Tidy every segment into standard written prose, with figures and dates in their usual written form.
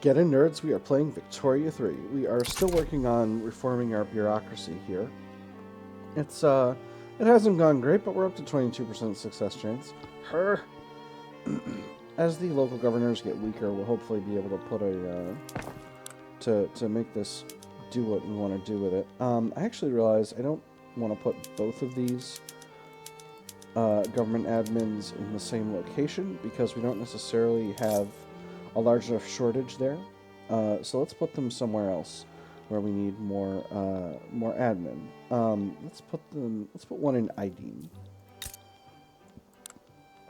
Get in, nerds. We are playing Victoria 3. We are still working on reforming our bureaucracy here. It hasn't gone great, but we're up to 22% success chance. As the local governors get weaker, we'll hopefully be able to put to make this do what we want to do with it. I actually realized I don't want to put both of these government admins in the same location because we don't necessarily have a large enough shortage there. So let's put them somewhere else where we need more admin. Let's put one in Ideen.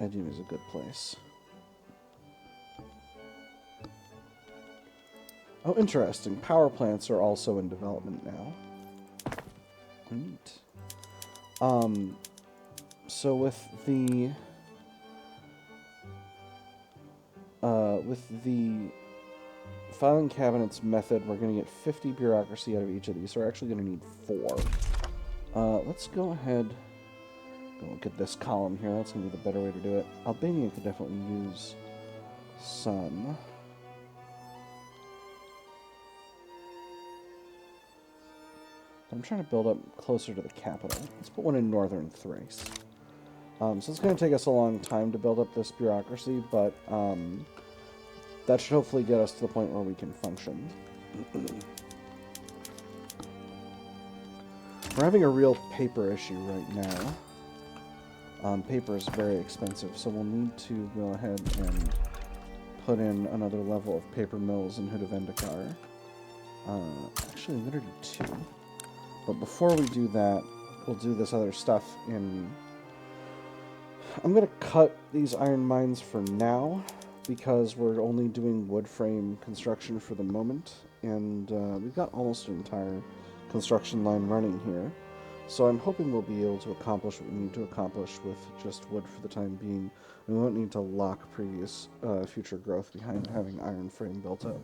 Ideen is a good place. Oh, interesting. Power plants are also in development now. Neat. So with the filing cabinets method, we're going to get 50 bureaucracy out of each of these. So we're actually going to need 4. Let's go ahead. Go look at this column here. That's going to be the better way to do it. Albania could definitely use some. I'm trying to build up closer to the capital. Let's put one in northern Thrace. So it's going to take us a long time to build up this bureaucracy, but that should hopefully get us to the point where we can function. We're having a real paper issue right now. Paper is very expensive, so we'll need to go ahead and put in another level of paper mills in Hudavendikar. Actually, I'm going to do 2. But before we do that, we'll do this other stuff in... I'm going to cut these iron mines for now, because we're only doing wood frame construction for the moment, and we've got almost an entire construction line running here. So I'm hoping we'll be able to accomplish what we need to accomplish with just wood for the time being, and we won't need to lock previous future growth behind having iron frame built up.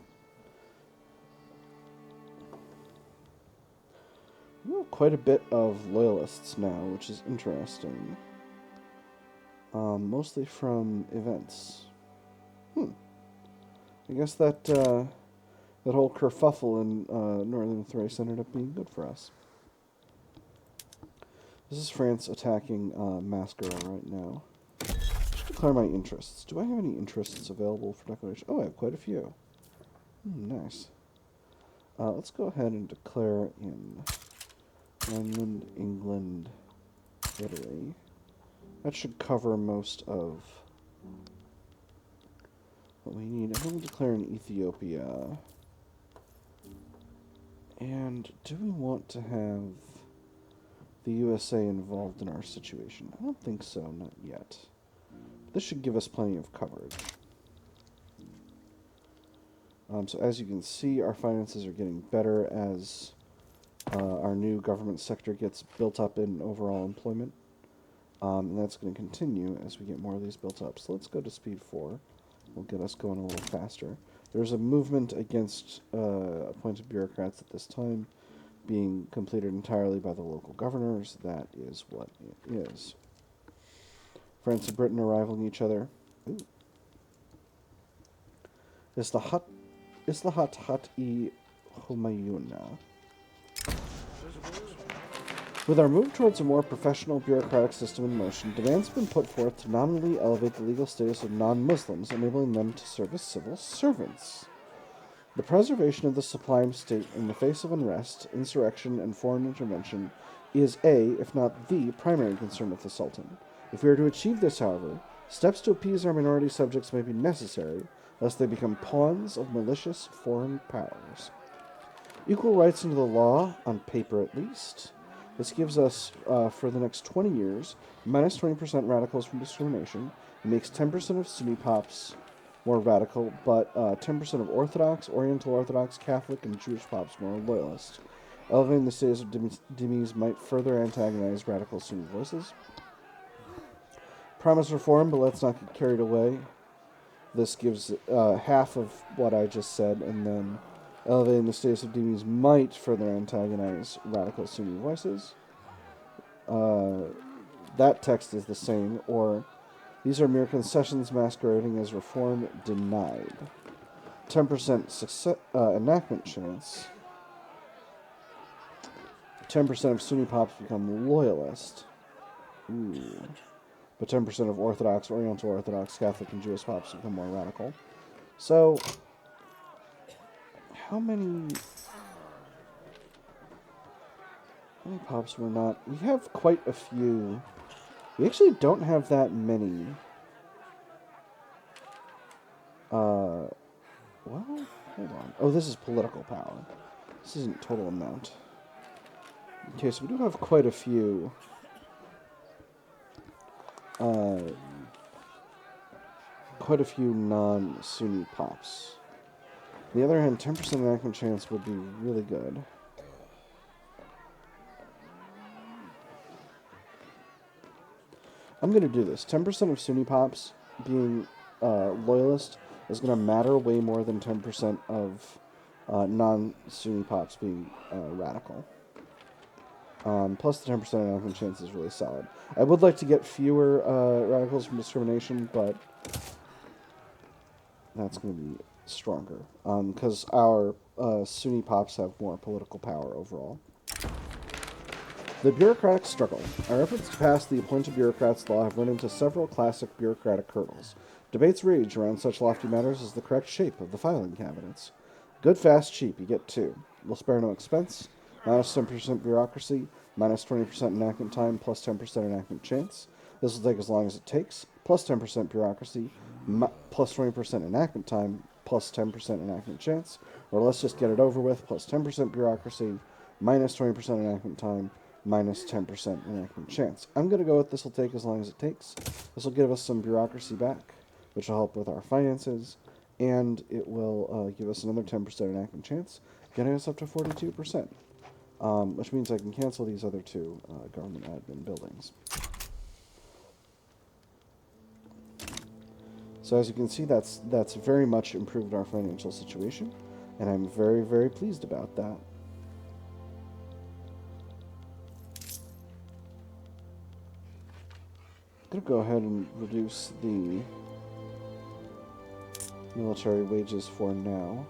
Quite a bit of loyalists now, which is interesting. Mostly from events. I guess that whole kerfuffle in northern Thrace ended up being good for us. This is France attacking Mascara right now. I should declare my interests. Do I have any interests available for declaration? Oh, I have quite a few. Nice. Let's go ahead and declare in Ireland, England, Italy. That should cover most of what we need. I'm going to declare in Ethiopia. And do we want to have the USA involved in our situation? I don't think so, not yet. This should give us plenty of coverage. So as you can see, our finances are getting better as our new government sector gets built up in overall employment. And that's going to continue as we get more of these built up. So let's go to speed 4. Will get us going a little faster. There's a movement against appointed bureaucrats at this time being completed entirely by the local governors. That is what it is. France and Britain are rivaling each other. Ooh. Islahat-i Humayuna. With our move towards a more professional bureaucratic system in motion, demands have been put forth to nominally elevate the legal status of non-Muslims, enabling them to serve as civil servants. The preservation of the sublime state in the face of unrest, insurrection, and foreign intervention is if not the, primary concern of the Sultan. If we are to achieve this, however, steps to appease our minority subjects may be necessary, lest they become pawns of malicious foreign powers. Equal rights under the law, on paper at least. This gives us, for the next 20 years, minus 20% radicals from discrimination. It makes 10% of Sunni pops more radical, but 10% of Orthodox, Oriental Orthodox, Catholic, and Jewish pops more loyalist. Elevating the status of dhimmis might further antagonize radical Sunni voices. Promise reform, but let's not get carried away. This gives half of what I just said, and then elevating the status of dhimmis might further antagonize radical Sunni voices. That text is the same, or these are mere concessions masquerading as reform denied. 10% success, enactment chance. 10% of Sunni pops become loyalist. Ooh. But 10% of Orthodox, Oriental Orthodox, Catholic, and Jewish pops become more radical. So, how many pops were not... We have quite a few. We actually don't have that many. Well, hold on. Oh, this is political power. This isn't total amount. Okay, so we do have quite a few. Quite a few non-Sunni pops. On the other hand, 10% enactment chance would be really good. I'm going to do this. 10% of Sunni pops being loyalist is going to matter way more than 10% of non-Sunni pops being radical. Plus the 10% enactment chance is really solid. I would like to get fewer radicals from discrimination, but that's going to be stronger. Because our Sunni pops have more political power overall. The bureaucratic struggle. Our efforts to pass the Appointed Bureaucrats law have run into several classic bureaucratic hurdles. Debates rage around such lofty matters as the correct shape of the filing cabinets. Good, fast, cheap, you get 2. Will spare no expense. Minus 10% bureaucracy, minus 20% enactment time, plus 10% enactment chance. This will take as long as it takes, plus 10% bureaucracy, plus 20% enactment time, plus 10% enactment chance. Or let's just get it over with, plus 10% bureaucracy, minus 20% enactment time, minus 10% enactment chance. I'm going to go with this will take as long as it takes. This will give us some bureaucracy back, which will help with our finances, and it will give us another 10% enactment chance, getting us up to 42%. Which means I can cancel these other 2 government admin buildings. So as you can see, that's very much improved our financial situation, and I'm very, very pleased about that. I'm going to go ahead and reduce the military wages for now.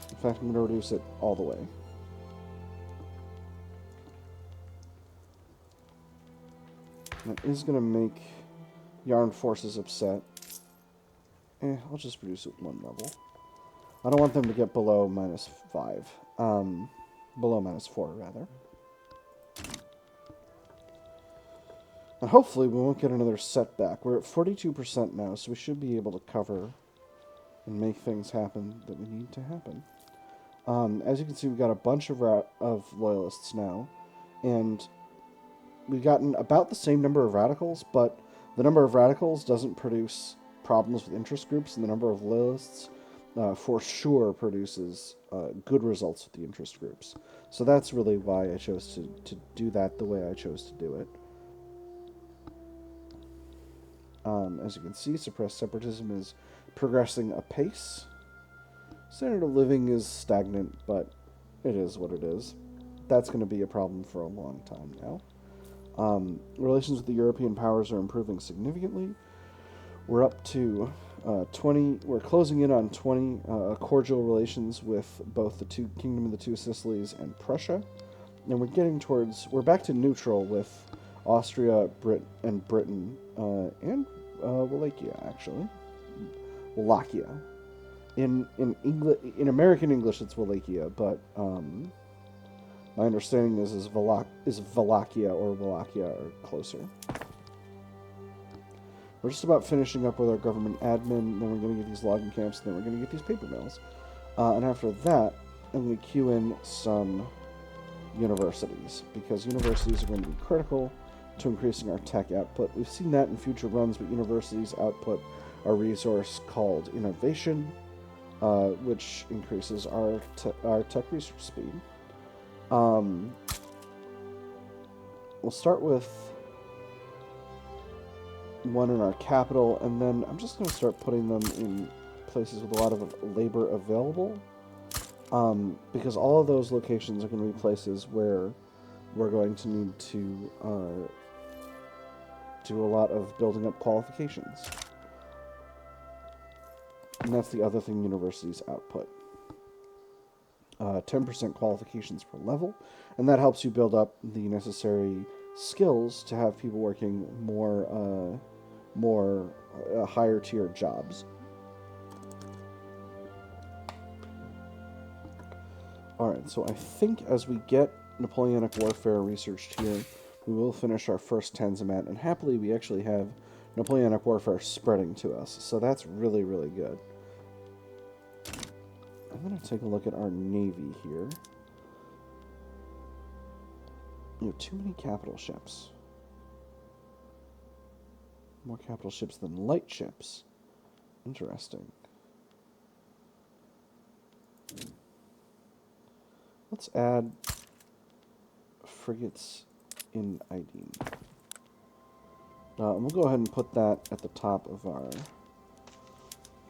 In fact, I'm going to reduce it all the way. That is going to make the armed forces upset. I'll just reduce it 1 level. I don't want them to get below -5. Below -4, rather. And hopefully we won't get another setback. We're at 42% now, so we should be able to cover and make things happen that we need to happen. As you can see, we've got a bunch of loyalists now, and we've gotten about the same number of radicals, but the number of radicals doesn't produce problems with interest groups, and the number of loyalists for sure produces good results with the interest groups. So that's really why I chose to do that the way I chose to do it. As you can see, suppressed separatism is progressing apace. Standard of living is stagnant, but it is what it is. That's going to be a problem for a long time now. Relations with the European powers are improving significantly. We're up to 20. We're closing in on 20 cordial relations with both the Kingdom of the Two Sicilies and Prussia, and we're getting towards. We're back to neutral with Austria, Britain, and Wallachia, actually. Wallachia. In American English, it's Wallachia, but my understanding is Wallachia or Wallachia are closer. We're just about finishing up with our government admin, then we're going to get these logging camps, and then we're going to get these paper mills. And after that, I'm going to queue in some universities, because universities are going to be critical to increasing our tech output. We've seen that in future runs, but universities output a resource called innovation, which increases our tech research speed. We'll start with one in our capital, and then I'm just going to start putting them in places with a lot of labor available, because all of those locations are going to be places where we're going to need to do a lot of building up qualifications. And that's the other thing universities output. 10% qualifications per level, and that helps you build up the necessary skills to have people working more higher tier jobs. Alright, so I think as we get Napoleonic Warfare researched here, we will finish our first Tanzimat, and happily we actually have Napoleonic Warfare spreading to us, so that's really, really good. I'm going to take a look at our navy here. You have too many capital ships. More capital ships than light ships. Interesting. Let's add frigates in Ideen. And we'll go ahead and put that at the top of our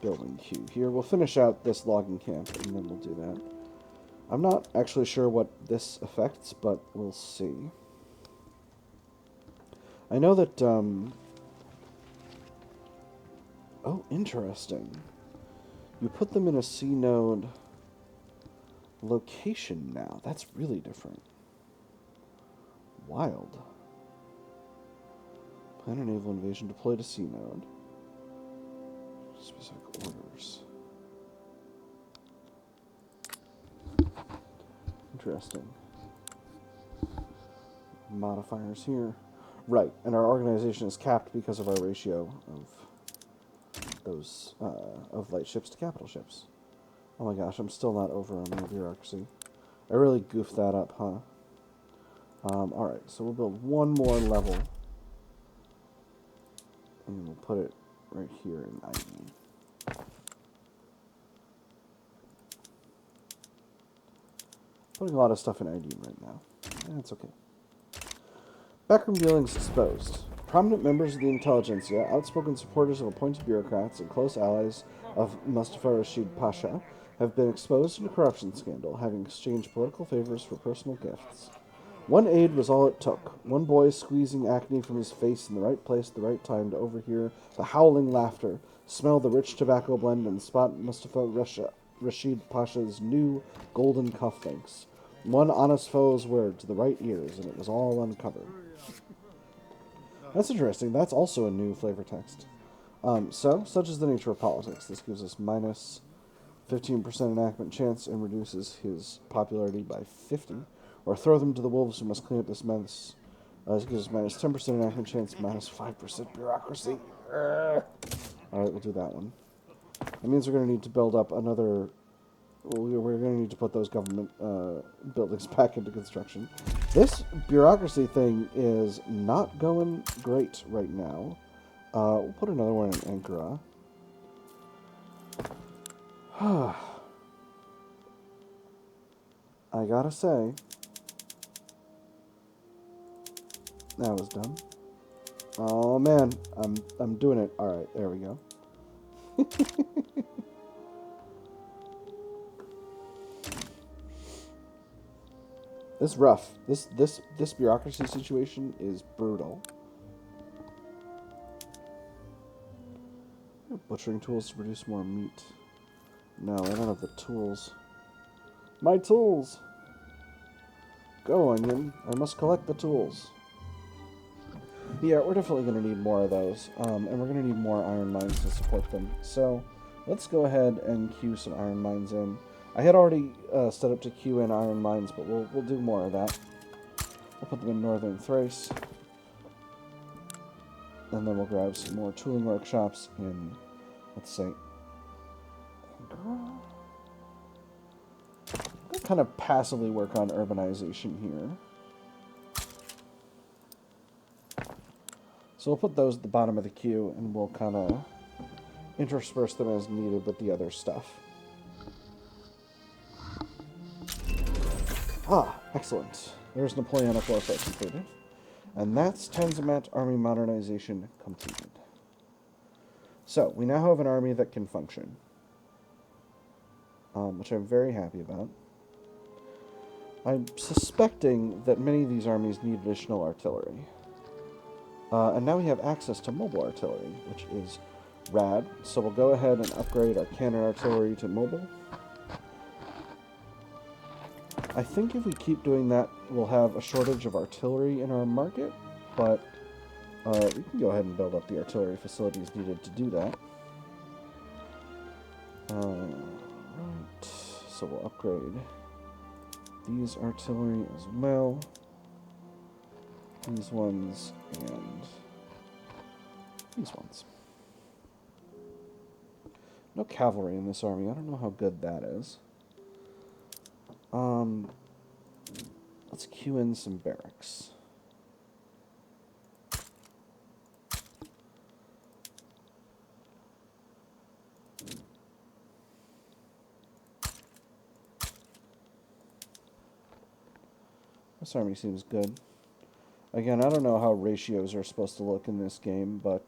building queue here. We'll finish out this logging camp, and then we'll do that. I'm not actually sure what this affects, but we'll see. I know that, oh, interesting. You put them in a C node location now. That's really different. Wild. Plan a naval invasion, deploy to C node. Specific orders. Interesting. Modifiers here. Right, and our organization is capped because of our ratio of those, of light ships to capital ships. Oh my gosh, I'm still not over on my bureaucracy. I really goofed that up, huh? Alright, so we'll build one more level. And we'll put it right here in ID. Putting a lot of stuff in ID right now. That's okay. Backroom dealings exposed. Prominent members of the Intelligentsia, outspoken supporters of appointed bureaucrats, and close allies of Mustafa Rashid Pasha have been exposed in a corruption scandal, having exchanged political favors for personal gifts. One aide was all it took. One boy squeezing acne from his face in the right place at the right time to overhear the howling laughter, smell the rich tobacco blend, and spot Mustafa Rashid Pasha's new golden cufflinks. One honest fellow's word to the right ears, and it was all uncovered. That's interesting. That's also a new flavor text. Such is the nature of politics. This gives us minus 15% enactment chance and reduces his popularity by 50. Or throw them to the wolves who must clean up this mess. This gives us minus 10% enactment chance, minus 5% bureaucracy. Alright, we'll do that one. That means we're going to need to build up another... We're going to need to put those government buildings back into construction. This bureaucracy thing is not going great right now. We'll put another one in Ankara. I gotta say... That was done. Oh man, I'm doing it. All right, there we go. This is rough. This bureaucracy situation is brutal. Butchering tools to produce more meat. No, I don't have the tools. My tools. Go, Onion. I must collect the tools. Yeah, we're definitely going to need more of those, and we're going to need more iron mines to support them. So, let's go ahead and queue some iron mines in. I had already set up to queue in iron mines, but we'll do more of that. We'll put them in northern Thrace, and then we'll grab some more tooling workshops in, let's say, I'll kind of passively work on urbanization here. So we'll put those at the bottom of the queue, and we'll kind of intersperse them as needed with the other stuff. Ah, excellent. There's Napoleonic Warfare completed. And that's Tanzimat Army Modernization completed. So, we now have an army that can function. Which I'm very happy about. I'm suspecting that many of these armies need additional artillery. And now we have access to mobile artillery, which is Rad. So we'll go ahead and upgrade our cannon artillery to mobile. I think if we keep doing that, we'll have a shortage of artillery in our market, but we can go ahead and build up the artillery facilities needed to do that. Right, so we'll upgrade these artillery as well. These ones and these ones. No cavalry in this army. I don't know how good that is. Let's queue in some barracks. This army seems good. Again, I don't know how ratios are supposed to look in this game, but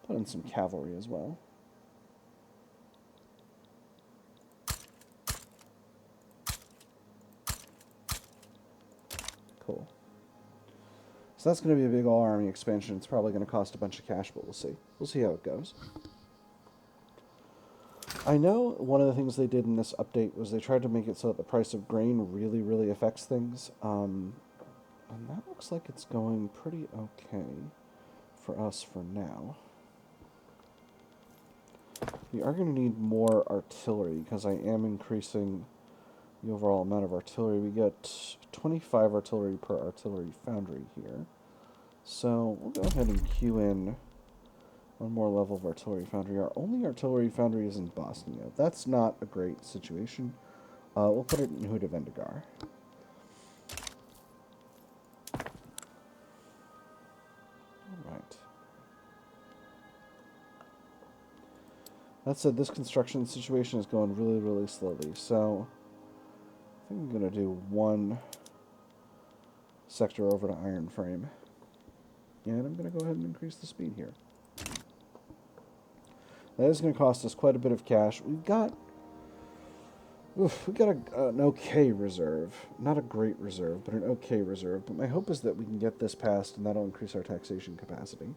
put in some cavalry as well. Cool. So that's going to be a big all-army expansion. It's probably going to cost a bunch of cash, but we'll see. We'll see how it goes. I know one of the things they did in this update was they tried to make it so that the price of grain really, really affects things. And that looks like it's going pretty okay for us for now. We are going to need more artillery because I am increasing the overall amount of artillery. We get 25 artillery per artillery foundry here. So we'll go ahead and queue in one more level of artillery foundry. Our only artillery foundry is in Bosnia. That's not a great situation. We'll put it in Hudavendigar. Alright. That said, this construction situation is going really, really slowly, so I think I'm going to do one sector over to Iron Frame. And I'm going to go ahead and increase the speed here. That is going to cost us quite a bit of cash. We've got an okay reserve. Not a great reserve, but an okay reserve. But my hope is that we can get this passed, and that'll increase our taxation capacity.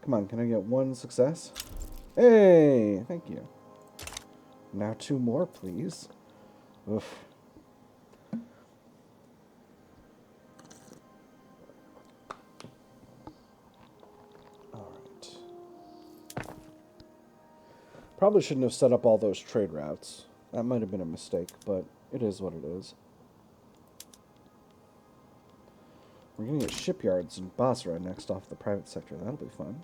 Come on, can I get one success? Hey, thank you. Now 2 more, please. Oof. Alright. Probably shouldn't have set up all those trade routes. That might have been a mistake, but it is what it is. We're going to get shipyards in Basra next off the private sector. That'll be fun.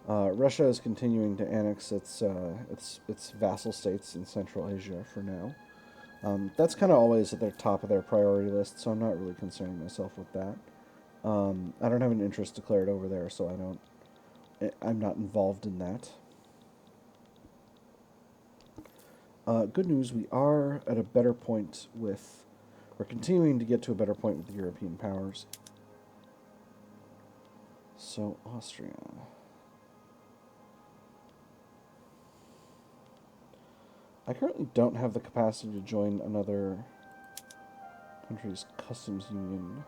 Russia is continuing to annex its vassal states in Central Asia for now. That's kind of always at the top of their priority list, so I'm not really concerning myself with that. I don't have an interest declared over there, so I'm not involved in that. Good news, we are at a better point with... We're continuing to get to a better point with the European powers. So, Austria... I currently don't have the capacity to join another country's customs union.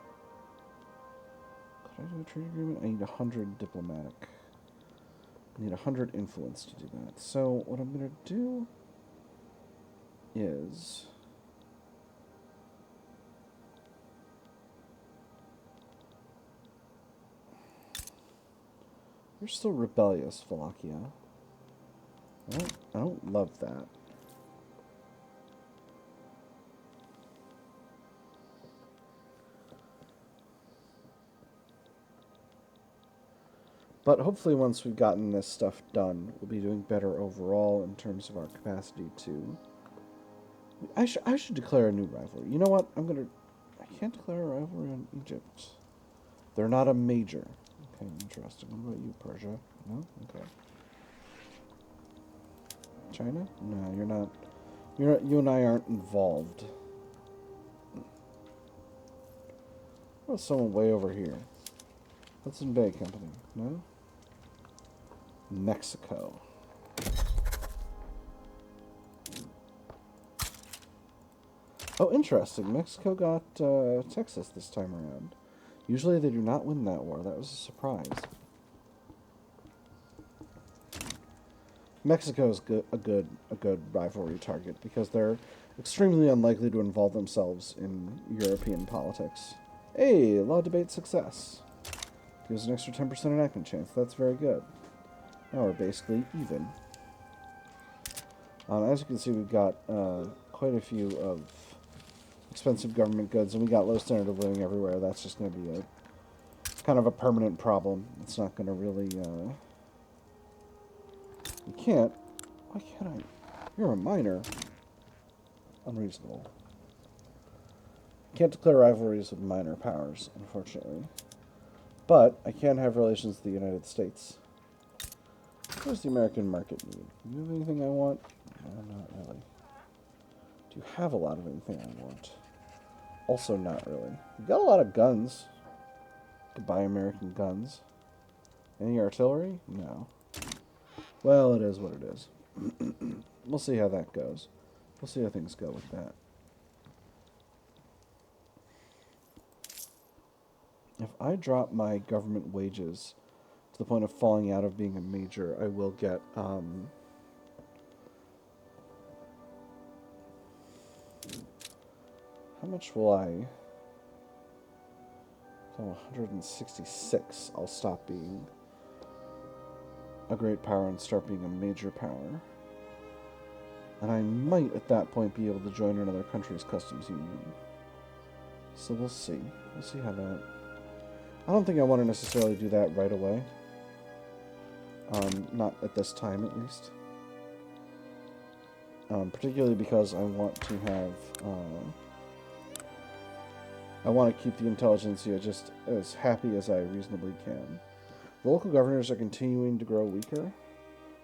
Could I do a trade agreement? I need 100 diplomatic. I need 100 influence to do that. So what I'm going to do is... You're still rebellious, Wallachia. I don't love that. But hopefully once we've gotten this stuff done, we'll be doing better overall in terms of our capacity to... I should declare a new rivalry. You know what? I can't declare a rivalry on Egypt. They're not a major. Okay, interesting. What about you, Persia? No? Okay. China? No, you're not. You and I aren't involved. What about someone way over here? Hudson Bay Company? No? Mexico. Oh, interesting. Mexico got Texas this time around. Usually they do not win that war. That was a surprise. Mexico is a good rivalry target because they're extremely unlikely to involve themselves in European politics. Hey, law debate success. Gives an extra 10% enactment chance. That's very good. Now we're basically even. As you can see, we've got quite a few of expensive government goods, and we got low standard of living everywhere. That's just going to be kind of a permanent problem. It's not going to really... You can't. Why can't I? You're a minor. Unreasonable. Can't declare rivalries with minor powers, unfortunately. But I can have relations with the United States. What does the American market need? Do you have anything I want? No, not really. Do you have a lot of anything I want? Also not really. You got a lot of guns. You could buy American guns. Any artillery? No. Well, it is what it is. We'll see how that goes. We'll see how things go with that. If I drop my government wages to the point of falling out of being a major, I will get, how much will I? So 166. I'll stop being a great power and start being a major power. And I might, at that point, be able to join another country's customs union. So we'll see. We'll see how that... I don't think I want to necessarily do that right away. Not at this time, at least. Particularly because I want to have... I want to keep the Intelligentsia just as happy as I reasonably can. The local governors are continuing to grow weaker.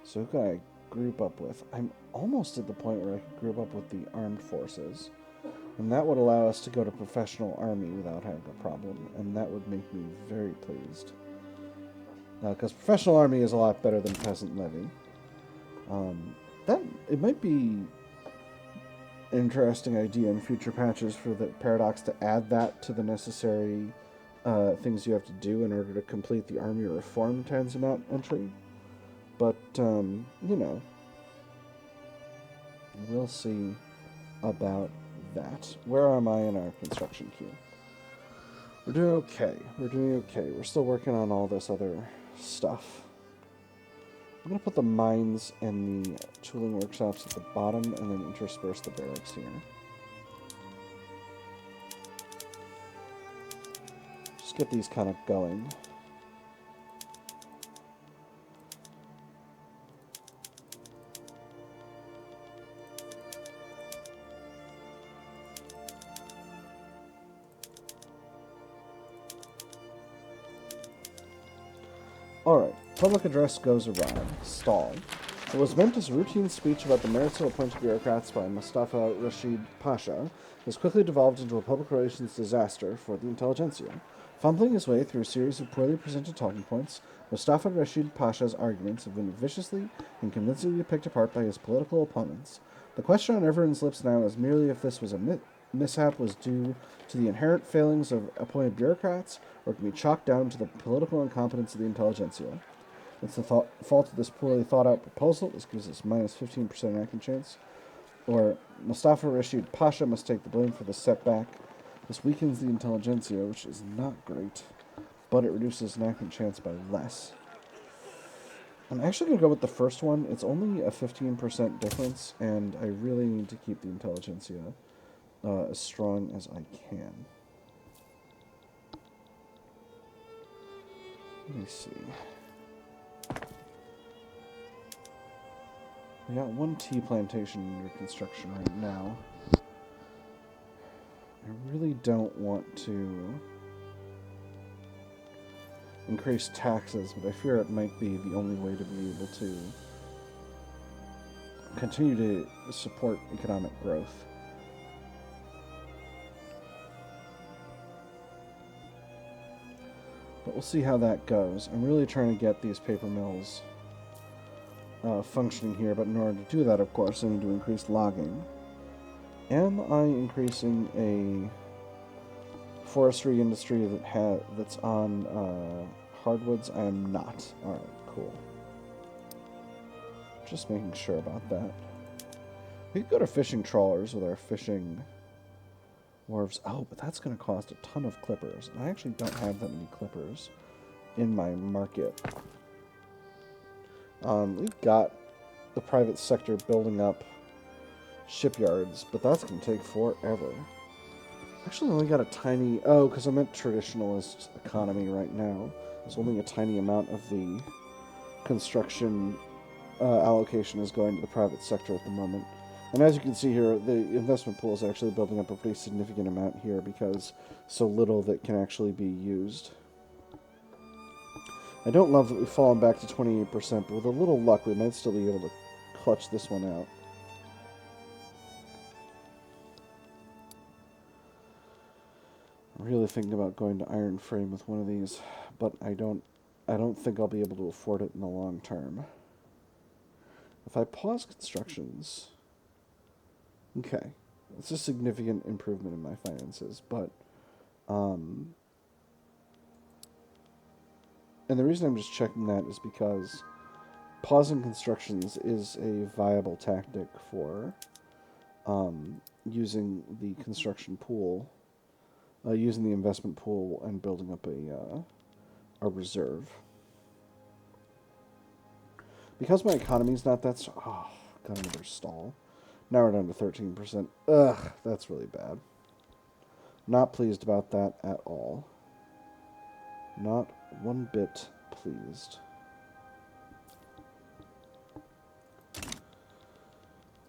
So who can I group up with? I'm almost at the point where I could group up with the armed forces. And that would allow us to go to professional army without having a problem. And that would make me very pleased. Because professional army is a lot better than peasant levy. It might be an interesting idea in future patches for the Paradox to add that to the necessary things you have to do in order to complete the army reform Tanzimat entry. But, you know, we'll see about that. Where am I in our construction queue? We're doing okay. We're doing okay. We're still working on all this other stuff. I'm going to put the mines and the tooling workshops at the bottom and then intersperse the barracks here. Just get these kind of going. Alright, public address goes awry. Stall. It was meant as a routine speech about the merits of appointed bureaucrats by Mustafa Rashid Pasha, has quickly devolved into a public relations disaster for the Intelligentsia. Fumbling his way through a series of poorly presented talking points, Mustafa Rashid Pasha's arguments have been viciously and convincingly picked apart by his political opponents. The question on everyone's lips now is merely if this was a mishap was due to the inherent failings of appointed bureaucrats, or can be chalked down to the political incompetence of the Intelligentsia. It's the fault of this poorly thought-out proposal. This gives us minus 15% enactment chance. Or Mustafa Rashid Pasha must take the blame for the setback. This weakens the Intelligentsia, which is not great, but it reduces enactment chance by less. I'm actually going to go with the first one. It's only a 15% difference, and I really need to keep the Intelligentsia as strong as I can. Let me see. We got one tea plantation under construction right now. I really don't want to increase taxes, but I fear it might be the only way to be able to continue to support economic growth. But we'll see how that goes. I'm really trying to get these paper mills functioning here, but in order to do that, of course, I need to increase logging. Am I increasing a forestry industry that's on hardwoods? I am not. Alright, cool. Just making sure about that. We could go to fishing trawlers with our fishing wharves. Oh, but that's going to cost a ton of clippers. And I actually don't have that many clippers in my market. We've got the private sector building up shipyards, but that's going to take forever. Actually, only got a tiny... Oh, because I'm at traditionalist economy right now. So only a tiny amount of the construction allocation is going to the private sector at the moment. And as you can see here, the investment pool is actually building up a pretty significant amount here because so little that can actually be used. I don't love that we've fallen back to 28%, but with a little luck, we might still be able to clutch this one out. I'm really thinking about going to iron frame with one of these, but I don't think I'll be able to afford it in the long term. If I pause constructions, okay, it's a significant improvement in my finances, but and the reason I'm just checking that is because pausing constructions is a viable tactic for using the construction pool, using the investment pool and building up a reserve. Because my economy's not that strong... Oh, got another stall. Now we're down to 13%. Ugh, that's really bad. Not pleased about that at all. Not one bit pleased.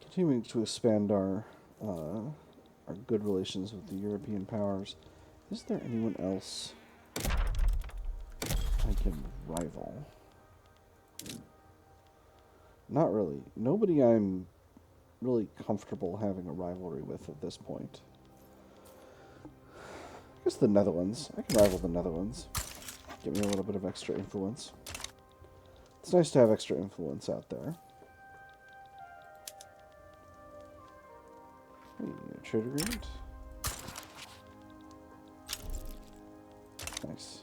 Continuing to expand our good relations with the European powers. Is there anyone else I can rival? Not really. Nobody I'm really comfortable having a rivalry with at this point. I guess the Netherlands. I can rival the Netherlands. Give me a little bit of extra influence. It's nice to have extra influence out there. Hey, trade agreement. Nice.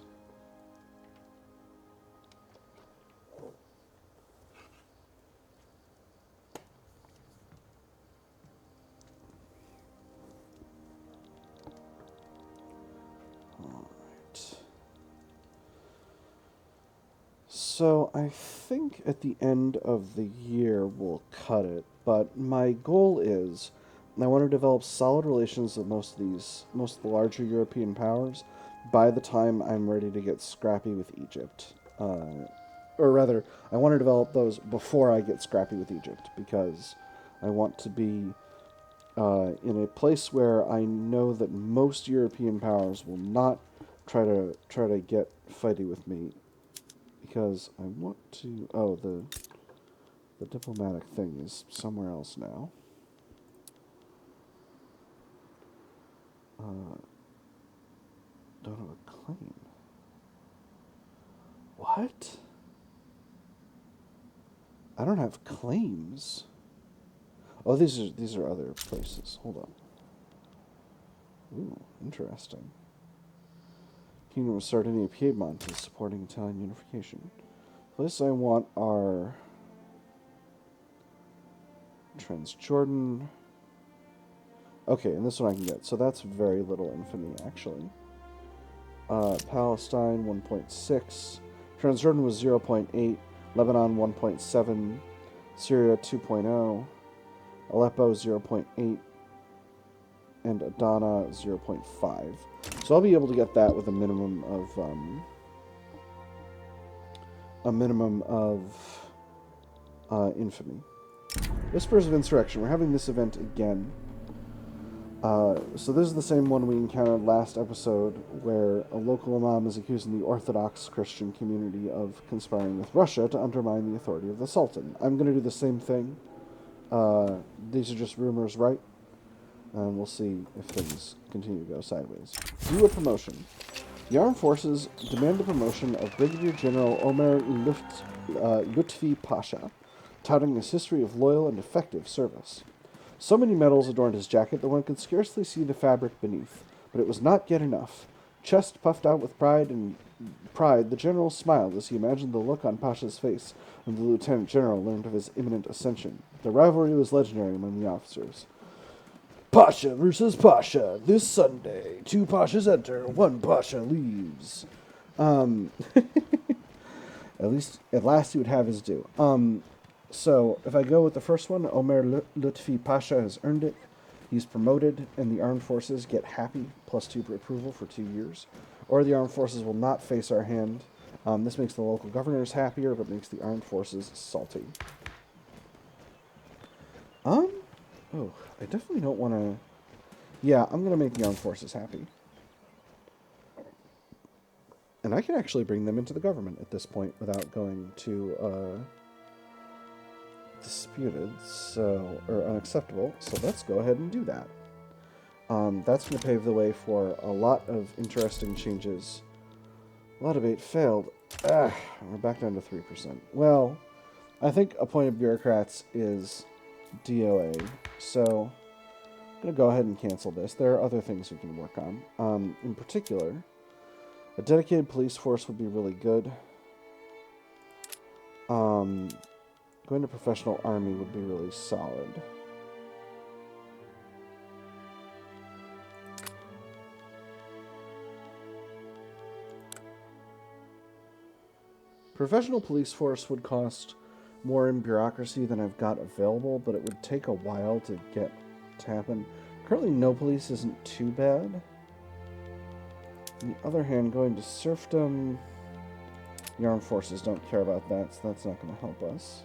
So I think at the end of the year we'll cut it, but my goal is, I want to develop solid relations with most of the larger European powers by the time I'm ready to get scrappy with Egypt. Or rather, I want to develop those before I get scrappy with Egypt, because I want to be in a place where I know that most European powers will not try to get fighty with me. Because I want to... Oh, the diplomatic thing is somewhere else now. Don't have a claim. What? I don't have claims. Oh, these are other places. Hold on. Ooh, interesting. Kingdom of Sardinia Piedmont is supporting Italian unification. The place I want are Transjordan. Okay, and this one I can get. So that's very little infamy, actually. Palestine 1.6. Transjordan was 0.8. Lebanon 1.7. Syria 2.0. Aleppo 0.8. And Adana 0.5. So I'll be able to get that with a minimum of infamy. Whispers of Insurrection. We're having this event again. So this is the same one we encountered last episode, where a local imam is accusing the Orthodox Christian community of conspiring with Russia to undermine the authority of the Sultan. I'm going to do the same thing. These are just rumors, right? And we'll see if things continue to go sideways. Do a promotion. The armed forces demand a promotion of Brigadier General Omer Lutfi Pasha, touting his history of loyal and effective service. So many medals adorned his jacket that one could scarcely see the fabric beneath. But it was not yet enough. Chest puffed out with pride, the general smiled as he imagined the look on Pasha's face when the lieutenant general learned of his imminent ascension. The rivalry was legendary among the officers. Pasha versus Pasha, this Sunday. 2 Pashas enter, 1 Pasha leaves. At last he would have his due. So, if I go with the first one, Omer Lutfi Pasha has earned it. He's promoted, and the armed forces get happy, +2 approval for 2 years. Or the armed forces will not face our hand. This makes the local governors happier, but makes the armed forces salty. Oh, I definitely don't want to... Yeah, I'm going to make the armed forces happy. And I can actually bring them into the government at this point without going to disputed, or unacceptable. So let's go ahead and do that. That's going to pave the way for a lot of interesting changes. A lot of 8 failed. We're back down to 3%. Well, I think Appointed Bureaucrats is DOA, so I'm going to go ahead and cancel this. There are other things we can work on. In particular, a dedicated police force would be really good. Going to professional army would be really solid. Professional police force would cost more in bureaucracy than I've got available, but it would take a while to get to happen. Currently, no police isn't too bad. On the other hand, going to serfdom, the armed forces don't care about that, so that's not going to help us.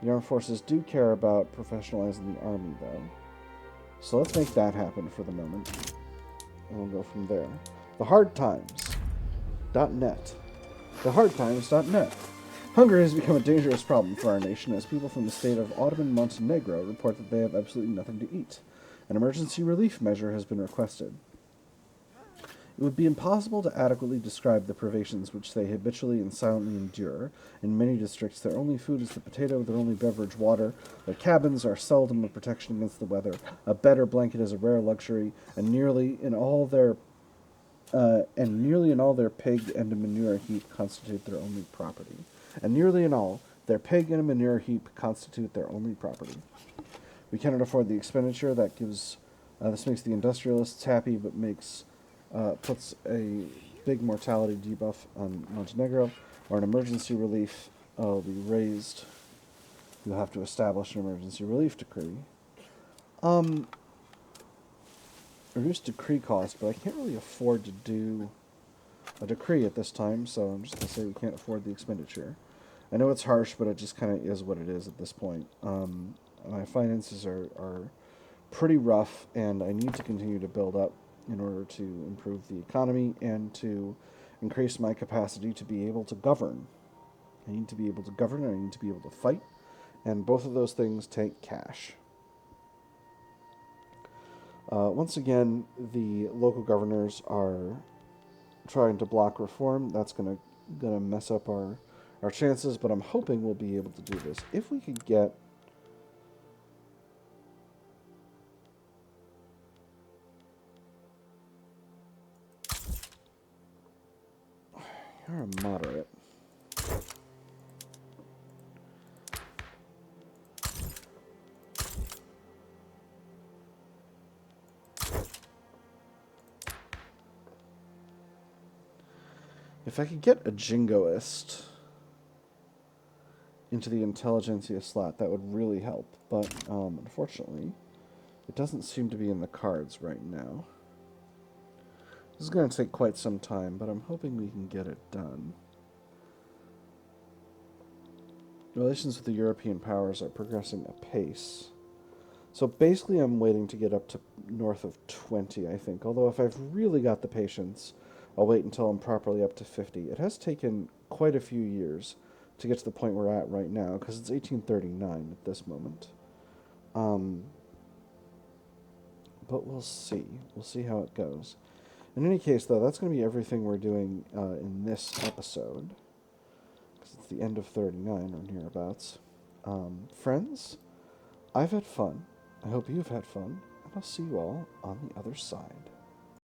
The armed forces do care about professionalizing the army, though. So let's make that happen for the moment. And we'll go from there. TheHardTimes.net. TheHardTimes.net. Hunger has become a dangerous problem for our nation as people from the state of Ottoman Montenegro report that they have absolutely nothing to eat. An emergency relief measure has been requested. It would be impossible to adequately describe the privations which they habitually and silently endure. In many districts, their only food is the potato, their only beverage water. Their cabins are seldom a protection against the weather. A bed or blanket is a rare luxury, and nearly in all their pig and a manure heap constitute their only property. We cannot afford the expenditure that gives. This makes the industrialists happy, but puts a big mortality debuff on Montenegro, or an emergency relief will be raised. You'll have to establish an emergency relief decree. Reduce decree cost, but I can't really afford to do a decree at this time, so I'm just going to say we can't afford the expenditure. I know it's harsh, but it just kind of is what it is at this point. My finances are pretty rough, and I need to continue to build up in order to improve the economy and to increase my capacity to be able to govern. I need to be able to govern, and I need to be able to fight, and both of those things take cash. Once again, the local governors are trying to block reform. That's gonna mess up our chances, but I'm hoping we'll be able to do this. If we could get... You're a moderate. If I could get a jingoist into the Intelligentsia slot, that would really help. But, unfortunately, it doesn't seem to be in the cards right now. This is going to take quite some time, but I'm hoping we can get it done. Relations with the European powers are progressing apace. So basically I'm waiting to get up to north of 20, I think. Although if I've really got the patience, I'll wait until I'm properly up to 50. It has taken quite a few years to get to the point we're at right now, because it's 1839 at this moment. But we'll see. We'll see how it goes. In any case, though, that's going to be everything we're doing in this episode, because it's the end of 39 or nearabouts. Friends, I've had fun. I hope you've had fun, and I'll see you all on the other side.